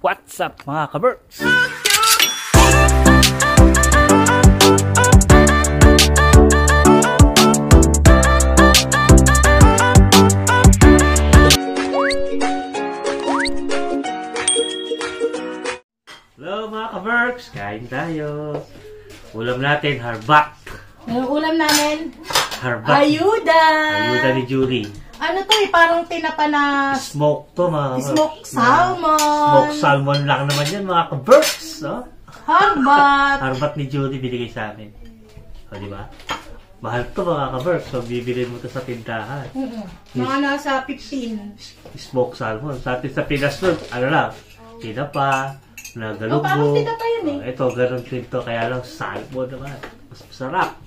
What's up mga ka-Berks? Hello mga ka-Berks! Kain tayo! Ulam natin, harbat! Yung ulam namin, Harbat! ayuda! Ayuda ni Julie. Ano to parang tinapa na Smoke to mga smoked salmon. Smoked salmon lang naman yan mga ka-Berks! No? Harbat! Harbat ni Julie binigay sa amin. O diba? Mahal to mga ka-Berks. So bibili mo to sa tindahan. Mga nasa 15. Smoked salmon. Sa atin sa Pinas nun, ano lang, tinapa, nagalugbo. Parang tinapa yun eh. Ito, ganun din to. Kaya lang salmon naman. Mas masarap.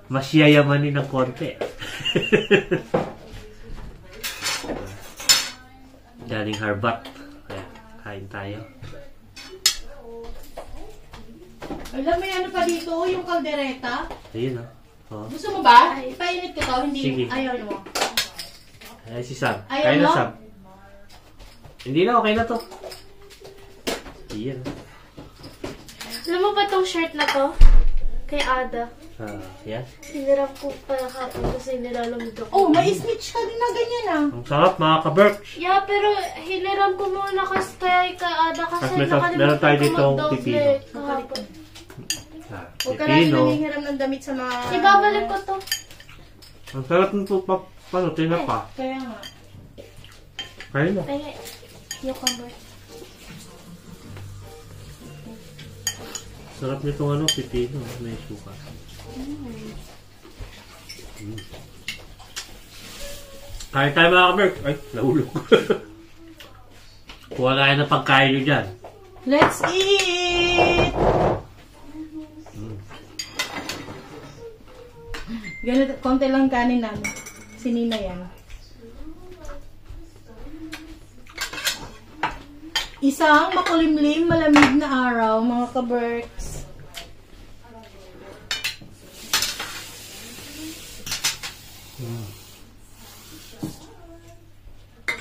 Mas yayamanin ng konti. Galing harbat. Kaya, kain tayo. Alam mo ano pa dito, yung kaldereta. Ayun oh. Gusto mo ba? Ipainit ko to, hindi. Sige. Ayaw mo. Ay, si Sam. Ayaw Kain na, mo? Sam. Hindi na, okay na to. Iyan. Alam mo ba tong shirt na to? Kay Ada. Yan. Sinirap ko pala kapag kasi nilalamig ako. Oh, may snitch ka din na ganyan ah. Ang sarap mga ka-Berks. Yeah, pero hiniram ko muna kasi kay Ada kasi Tapos meron tayo dito pipino. kahapon. Huwag ka natin nangihiram ng damit sa mga... Ibabalik ko to. Ang sarap nito paano, tinapa. Kaya nga. Kaya na. Ay, cucumber. Sarap nitong ano, pipino. May suka. Kain tayo mga ka-Berks. Ay, nahulog. Kuha tayo ng pagkain nyo dyan. Let's eat! Ganito, konti lang kanin namin. Sinina yan. Isang makulimlim, malamig na araw, mga ka-Berks.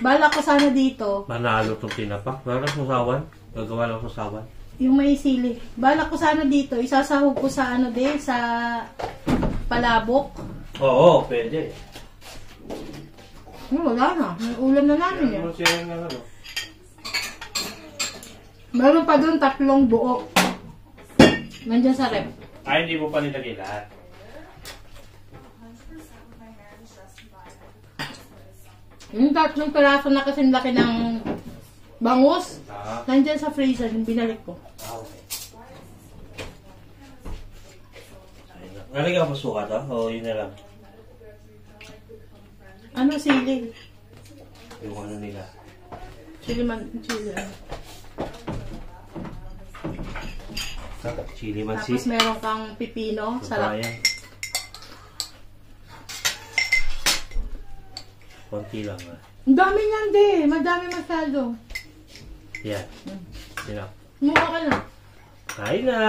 Balak ko sana dito, Manalo itong tinapa. Wala lang susawan. Gagawa lang susawan. yung may sili. Balak ko sana dito, isasahog ko sa ano din, sa palabok. Oo, pwede. Wala na, may ulam na namin yan. Siya ng ano. Meron pa doon 3 buo. Nandyan sa rep. Ay, hindi mo pa nilagay lahat. Yung 3 piraso na kasing laki ng bangus, Ah, nandyan sa freezer, yung binalik ko. okay. Nalagyan mo suka to? O yun na lang? Ano sili? Yung ano nila. Chili man, chili. Chili Tapos mansi. meron kang pipino, salak. Ayan. Konti lang ah. Ang dami niyan di, madami masyado. Yan. Yan. Mukha ka na. Kain na!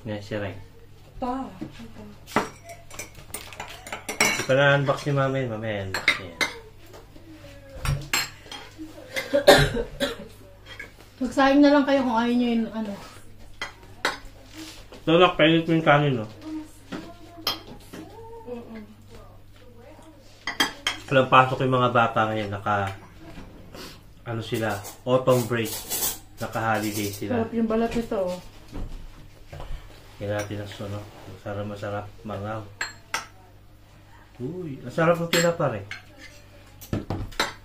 Yan si Ray. Pa. Hindi pa na-unbox ni Mama yun. Mamaya unbox niya yan. Magsaing na lang kayo kung ayaw nyo yung ano. Donak, painit mo yung kanin, no? Walang pasok yung mga bata ngayon. Ano sila? Autumn break. Naka-holiday sila. Sarap yung balat nito oh. Yan natin ang suno. Masarap, mangaw. Uy, ang sarap ng tinapa rin.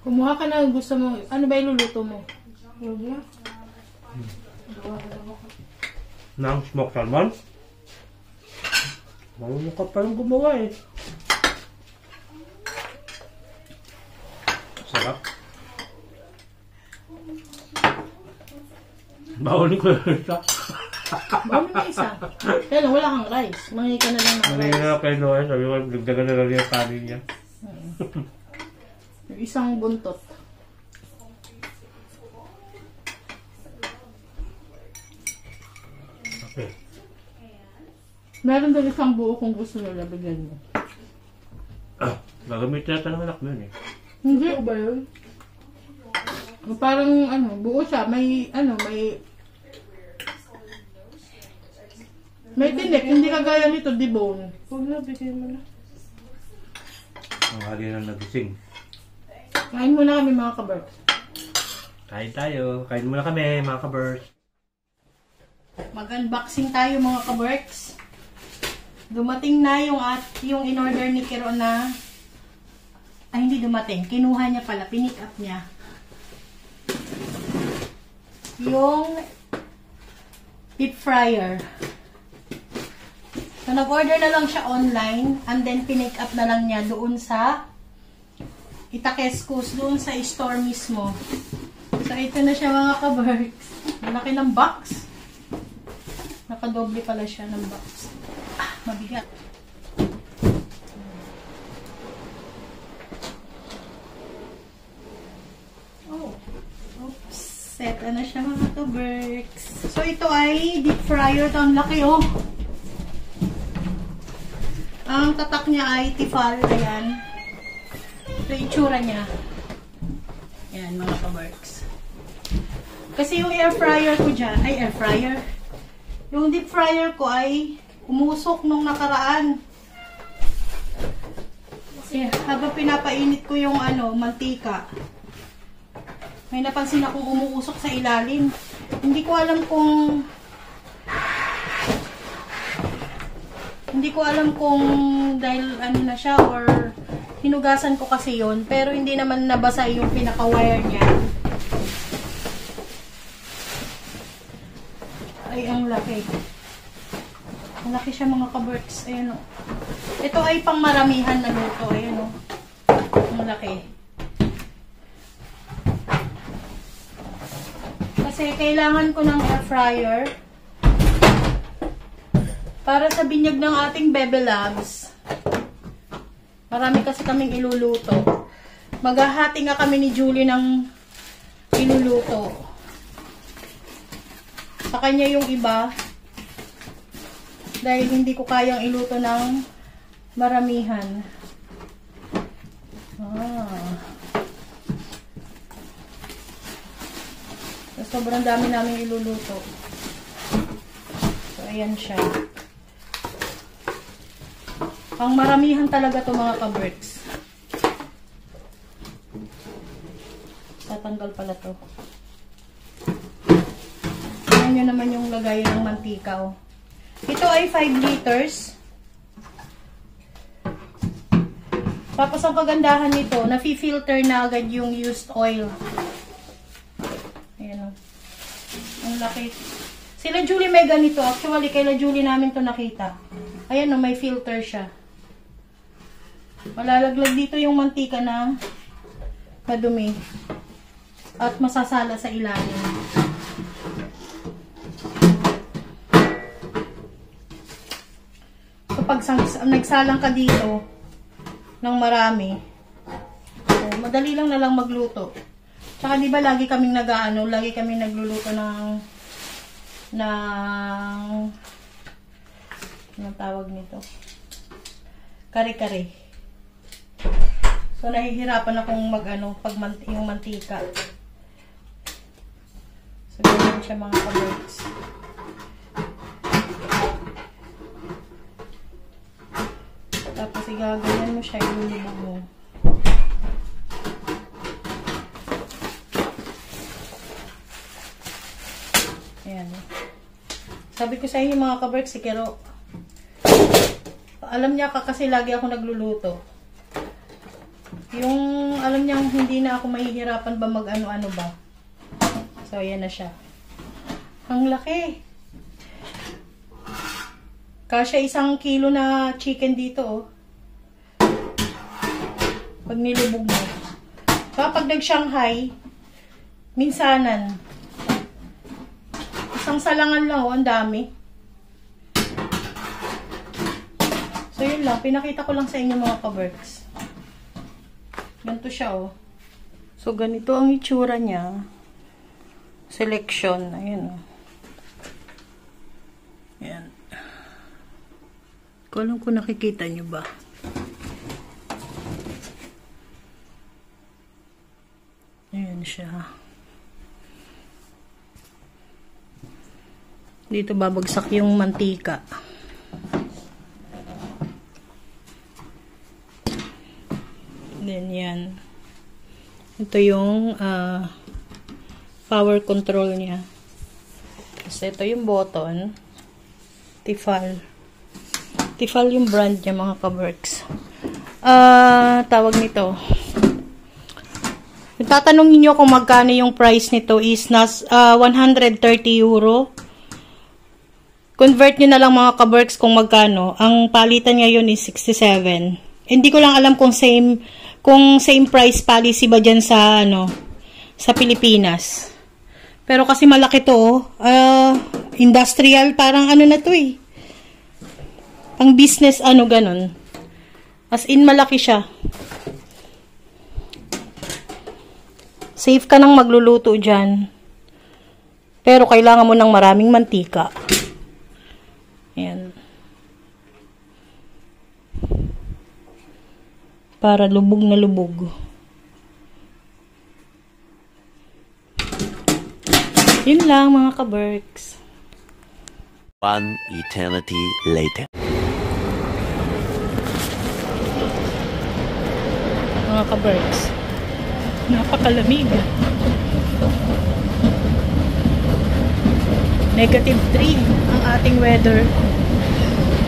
Kumuha ka na gusto mo. Ano ba iluluto mo? Nang smoked salmon? Marunong ka palang gumawa eh. Sarap. Bawalin ko yung isa. Bawal na isa. Kaya lang, wala kang rice. Mangi ka na lang ng Ano rice. yung kay Noel? Sabi ko, dagdagan na lang yung kanin niya. Yung isang buntot. Okay. Meron din isang buo kung gusto nila bigyan mo. Gagamitin natin ng anak mo yun eh. Hindi. Ito ba yun? Parang buo siya. May tinik. Hindi kagaya nito, debone. Huwag na, bigyan mo na. Ang hali na nagising. Kain muna kami mga kaberks. Kain tayo. Kain muna kami, mga kabers. Mag-unboxing tayo mga kaberks. Dumating na yung in-order ni Kiro na hindi dumating. Kinuha niya pala. Pinick up niya. Yung deep fryer. So, nag-order na lang siya online and then pinick up na lang niya doon sa Itakeskus, doon sa store mismo. So, ito na siya mga kaberks. Malaki ng box. Nakadoble pala siya ng box. Mabigat. Oh. Oops. Set na siya mga kaberks. So, ito ay deep fryer. Ito ang laki oh. Ang tatak niya ay Tefal. Ayan. Ito yung itsura niya. Ayan mga kaberks. Kasi yung air fryer ko dyan, air fryer. Yung deep fryer ko ay umusok nung nakaraan. Kasi habang pinapainit ko yung mantika, may napansin akong umuusok sa ilalim. Hindi ko alam kung dahil na siya or hinugasan ko kasi yon, pero hindi naman nabasa yung pinaka-wire niya. Ay, ang laki. Ang laki siya mga kaberks. Ayan o. Ito ay pang maramihan na luto. Ayan o. Ang laki. Kasi kailangan ko ng air fryer para sa binyag ng ating Bebe Labs. Marami kasi kaming iluluto. Maghahati nga kami ni Julie ng iluluto. Sa kanya yung iba. Dahil hindi ko kayang iluto ng maramihan. So, sobrang dami namin iluluto. So, ayan siya. Pang maramihan talaga to mga kaberks. Tatanggal pala to. Tingnan nyo naman yung lagay ng mantika. Oh. Ito ay 5 liters. Tapos ang kagandahan nito, nafi-filter na agad yung used oil. Ayan o. Ang laki. Sila Julie may ganito. Actually, kaila Julie namin to nakita. Ayan o, may filter siya. Malalaglag dito yung mantika na madumi. At masasala sa ilalim. So, pag nagsalang ka dito ng marami, so, madali lang na lang magluto. Tsaka di ba lagi kaming lagi kaming nagluluto ng anong tawag nito? Kare-kare. So, nahihirapan akong yung mantika. So, ganyan siya mga kaberks. Tapos, igaganyan mo siya, ilulubog mo. Ayan. Sabi ko sa inyo mga kaberks, si Kero, alam niya kasi lagi ako nagluluto. Yung alam niya hindi na ako mahihirapan ba mag-ano-ano ba. So, ayan na siya. Ang laki. Kasya 1 kilo na chicken dito, oh. Pag nilubog mo. Kapag nag-Shanghai, minsanan. Isang salangan lang, oh. Ang dami. So, yun lang. Pinakita ko lang sa inyo mga kaberks. Ganito siya, oh. So, ganito ang itsura niya. Selection. Ayan, oh. Ayan. Kung nakikita nyo ba. Ayan siya. Dito babagsak yung mantika. Then yan. Ito yung power control niya. Kasi ito yung button. Tefal. Tefal yung brand niya, mga ka-Berks. Tawag nito. Kung tatanungin nyo kung magkano yung price nito is 130 euro. Convert nyo na lang, mga ka-Berks, kung magkano. Ang palitan ngayon is 67. Hindi ko lang alam kung same price policy ba dyan sa, sa Pilipinas. Pero kasi malaki to, industrial, parang na to eh. Pang business, ganun. As in, malaki siya. Safe ka nang magluluto dyan. Pero kailangan mo ng maraming mantika. Ayan. Para lubog na lubog. Yun lang, mga ka-Berks. One eternity later. Mga ka-Berks, napakalamig. Negative 3 ang ating weather.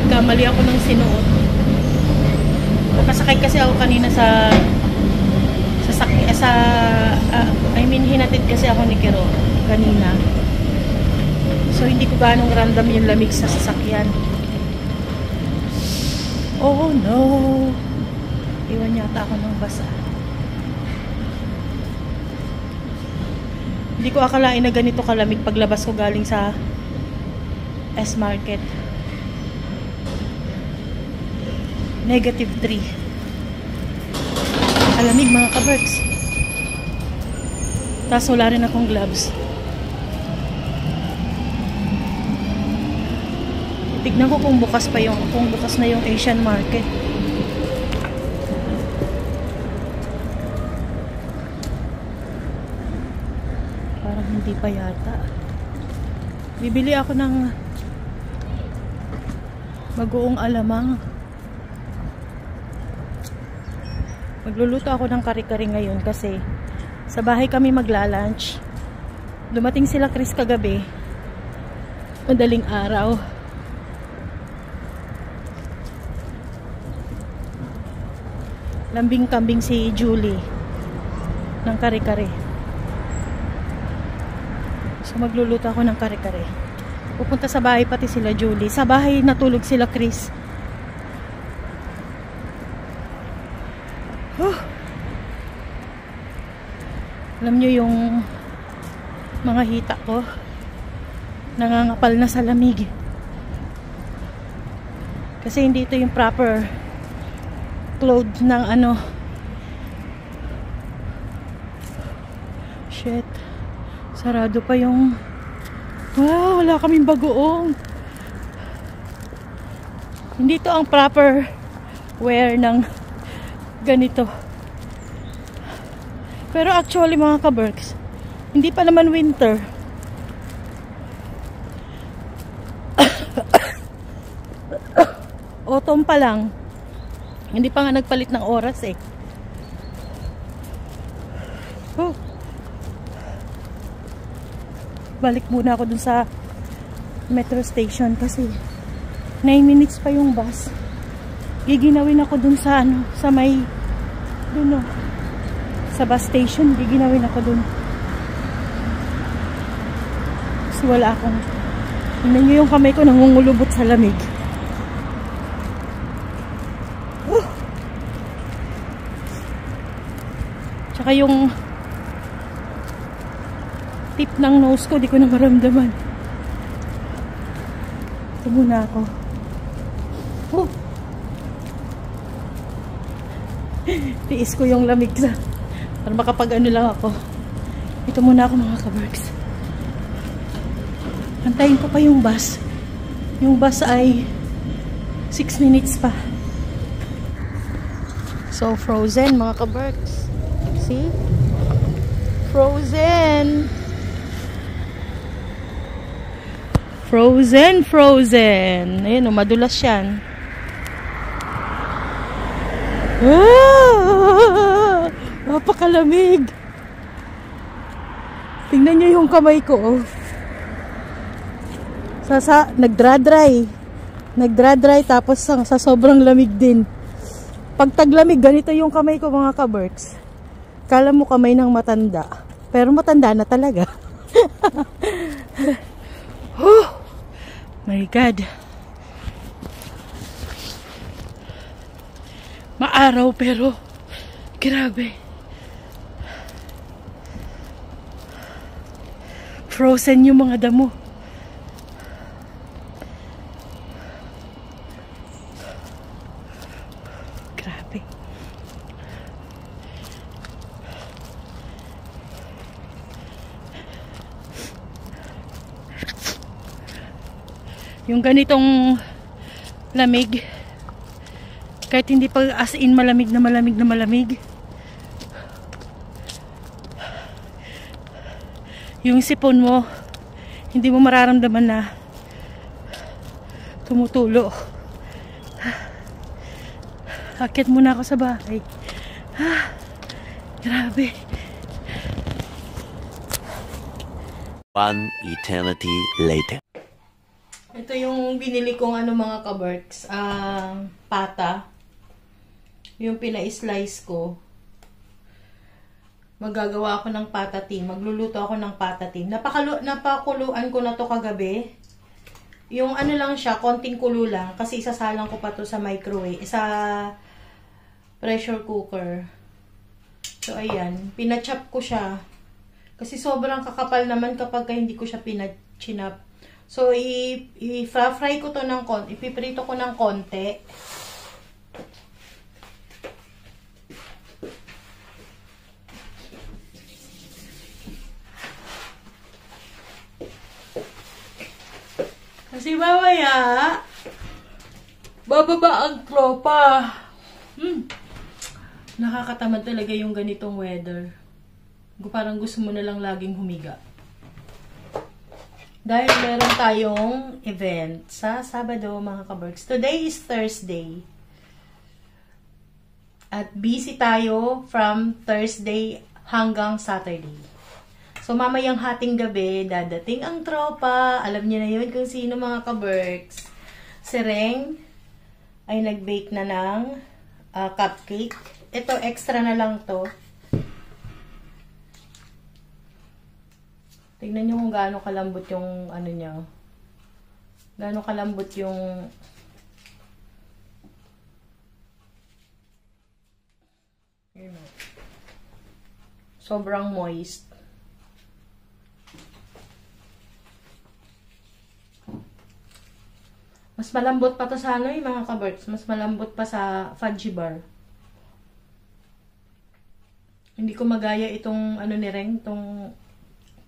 Kamali ako ng sinuot. Nakasakay kasi ako kanina hinatid kasi ako ni Kiro kanina. So, hindi ko ganong random yung lamig sa sasakyan. Oh no! Iwan yata ako ng basa. Hindi ko akalain na ganito kalamig paglabas ko galing sa S-Market. Negative 3. Alamig, mga ka-Berks. Tapos wala rin akong gloves. Tignan ko kung bukas na yung Asian market. Parang hindi pa yata. Bibili ako ng bagoong alamang. Magluluto ako ng kare-kare ngayon kasi sa bahay kami magla-lunch. Dumating sila Chris kagabi. Madaling araw. Lambing-kambing si Julie ng kare-kare. So magluluto ako ng kare-kare. Pupunta sa bahay pati sila Julie. Sa bahay natulog sila Chris. Alam nyo yung mga hita ko nangangapal na sa lamig kasi hindi ito yung proper clothes ng shit, sarado pa yung wala kaming bagoong. Hindi ito ang proper wear ng ganito. Pero actually, mga ka-Berks, hindi pa naman winter. Autumn pa lang. Hindi pa nga nagpalit ng oras eh. Balik muna ako dun sa metro station kasi 9 minutes pa yung bus. Giginawin ako dun sa sa may sa bus station, giginawin ako dun. Kasi wala akong, tingnan nyo yung kamay ko nangungulubot sa lamig. Tsaka yung tip ng nose ko, di ko na maramdaman. Ito muna ako. Tiis ko yung lamig sa para makapag lang ako. Ito muna ako, mga ka-Berks. Antayin ko pa yung bus. Yung bus ay 6 minutes pa. So frozen, mga ka-Berks. See? Frozen. Frozen, frozen. Ayun, madulas yan. Ah! Napakalamig. Tingnan niyo yung kamay ko. Oh. Nagdra-dry. Nagdra-dry tapos sa sobrang lamig din. Pag taglamig, ganito yung kamay ko mga kaberks. Kala mo kamay ng matanda. Pero matanda na talaga. Oh my God. Maaraw pero grabe. Frozen yung mga damo. Grabe. Yung ganitong lamig, kahit hindi pa as in malamig na malamig, yung sipon mo hindi mo mararamdaman na tumutulo. Akit muna ako sa bahay. Grabe. One eternity later. Ito yung binili kong mga kaberks, pata. Yung pina-slice ko. Magagawa ako ng patatim. Magluluto ako ng patatim. Napakuluan ko na to kagabi. Yung lang siya, konting kulo lang. Kasi isasalang ko pa to sa microwave. Sa pressure cooker. So, ayan. Pinachop ko siya. Kasi sobrang kakapal naman kapag hindi ko siya pinachinap. So, i-fry ko to ng konti. Ipiprito ko ng konti. Kasi mamaya, bababa ang tropa. Nakakatamad talaga yung ganitong weather. Parang gusto mo na lang laging humiga. Dahil meron tayong event sa Sabado, mga kaberks. Today is Thursday. At busy tayo from Thursday hanggang Saturday. So, mamayang hating gabi, dadating ang tropa. Alam niyo na yun kung sino, mga kaberks. Si Reng ay nag-bake na ng cupcake. Ito, extra na lang to. Tignan nyo kung gaano kalambot yung niya. Gaano kalambot yung sobrang moist. Mas malambot pa to sa mga kaberks. Mas malambot pa sa fudgy bar. Hindi ko magaya itong ni Reng, itong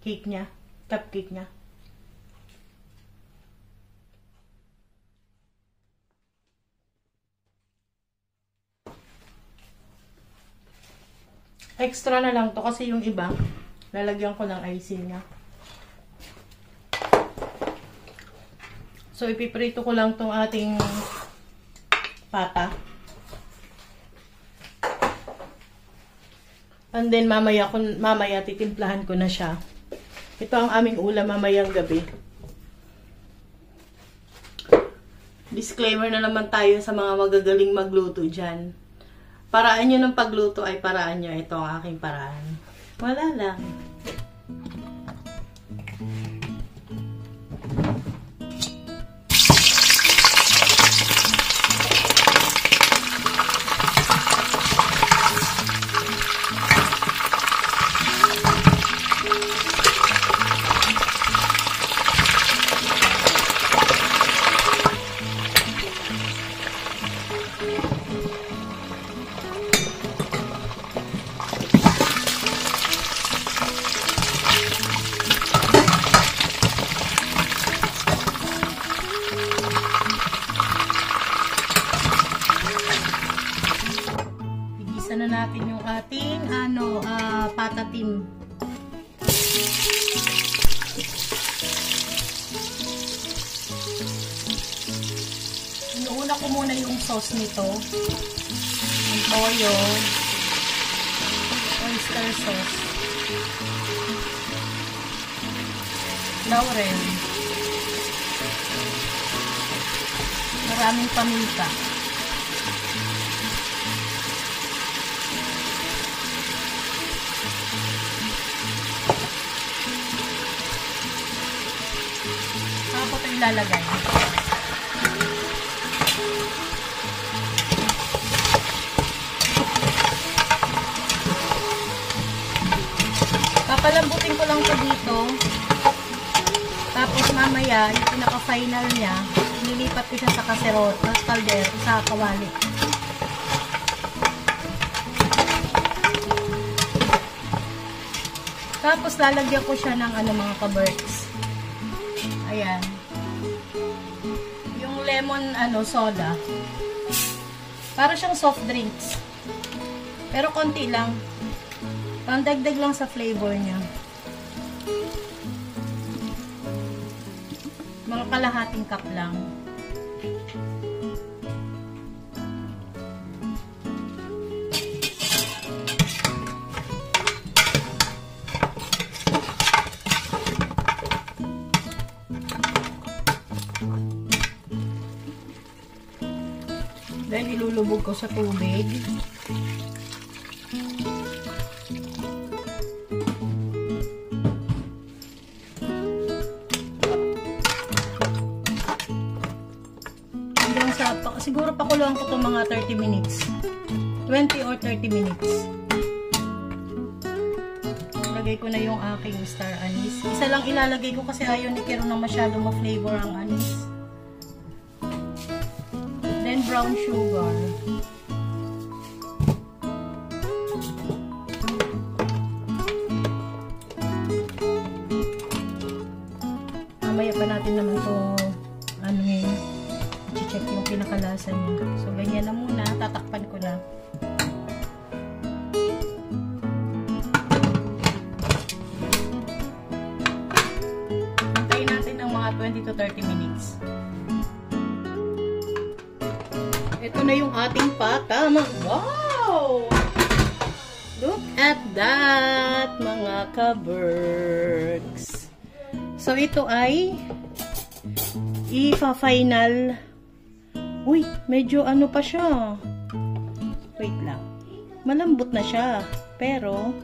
cake niya, cupcake niya. Extra na lang to kasi yung iba, lalagyan ko ng icing niya. So, ipiprito ko lang tong ating pata. And then, mamaya titimplahan ko na siya. Ito ang aming ulam mamayang gabi. Disclaimer na naman tayo sa mga magagaling magluto dyan. Paraan nyo ng pagluto ay paraan nyo. Ito ang aking paraan. Wala lang. Igisa na natin yung ating patatim. Inuna ko muna yung sauce nito. Yung toyo. Oyster sauce. Laurel. Maraming paminta. Saka ko ito ilalagay. Papalambutin ko lang ito dito. Tapos mamaya, yung pinaka-final niya, nilipat ko siya sa kaserol, sa kalder, sa kawali. Tapos lalagyan ko siya ng mga ka-berks. Ayan. Yung lemon soda. Para siyang soft drinks. Pero konti lang. Pandagdag lang sa flavor niya. Mga kalahating cup lang. Then ilulubog ko sa tubig. Siguro pakuluan ko ito mga 30 minutes. 20 or 30 minutes. Lagay ko na yung aking star anise. Isa lang ilalagay ko kasi ayaw ni Kero na masyado ma-flavor ang anise. Then brown sugar. Mamaya pa natin naman ito check yung pinakalasa niya. So, ganyan na muna. Tatakpan ko na. Hintayin natin ng mga 20 to 30 minutes. Ito na yung ating patamang. Wow! Look at that, mga ka-berks. So, ito ay ifa-final. Uy, medyo pa siya. Wait lang. Malambot na siya. Pero,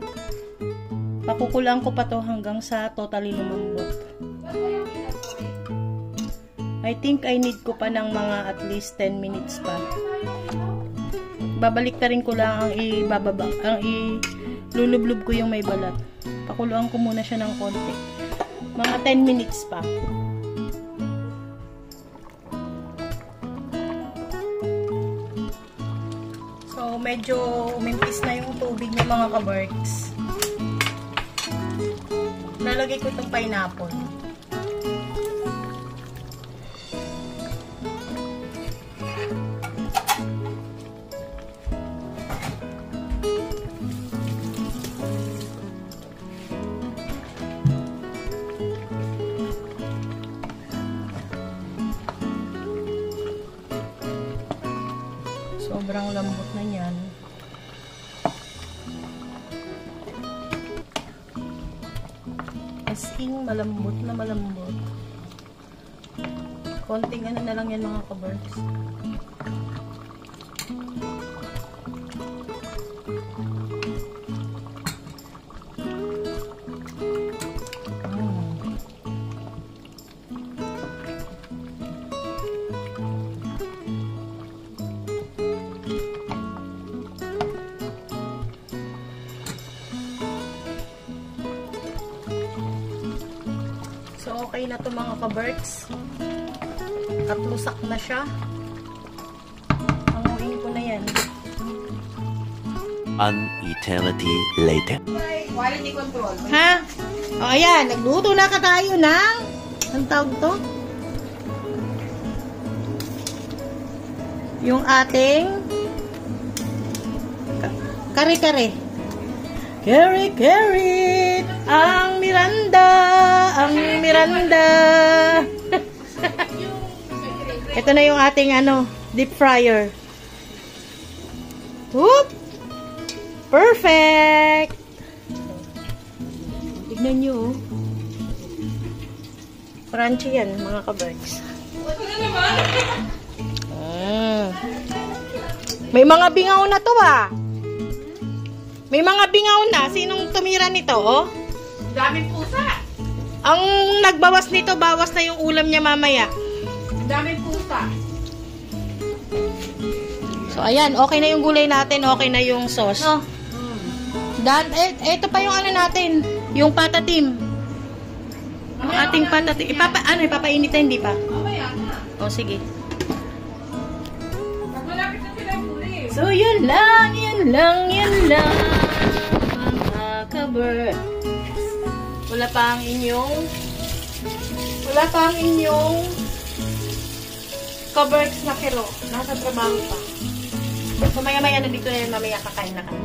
pakukulang ko pa to hanggang sa totally lumambot. I think I need ko pa ng mga at least 10 minutes pa. Babalik ta rin ko lang ang ilulublub ko yung may balat. Pakuluan ko muna siya ng konti. Mga 10 minutes pa. Medyo umimpis na yung tubig ng mga ka-berks. Lalagay ko itong pineapple. Sobrang lambot na yan. As in, malambot na malambot. Konting na lang yan mga ka-berks. Okay na to mga ka-berks. Katlusak na siya. Panguin ko na yan. An eternity later. Quality control. Ha? O ayan, nagluto na ka tayo ng ang tawag to? Yung ating kare-kare. Kare-kare. Ang Miranda. Ito na yung ating Deep fryer. Whoop! Perfect! Tignan nyo, oh. Crunchy yan, mga kaberks. May mga bingaw na to, ah. May mga bingaw na. Sinong tumira nito, oh? Daming pusa. Ang nagbawas nito, bawas na yung ulam niya mamaya. Daming pusa. So, ayan. Okay na yung gulay natin. Okay na yung sauce. Oh. Ito pa yung ano natin. Yung patatim. Ang ating patatim. Ipapainit na, hindi pa? Mamaya na. O, sige. Pag malapit na sila huli. So, yun lang. Mga kaber. Wala pa ang inyong kaberks na kero. Nasa trabaho pa. So, maya-maya na dito na yun. Mamaya kakain na kami.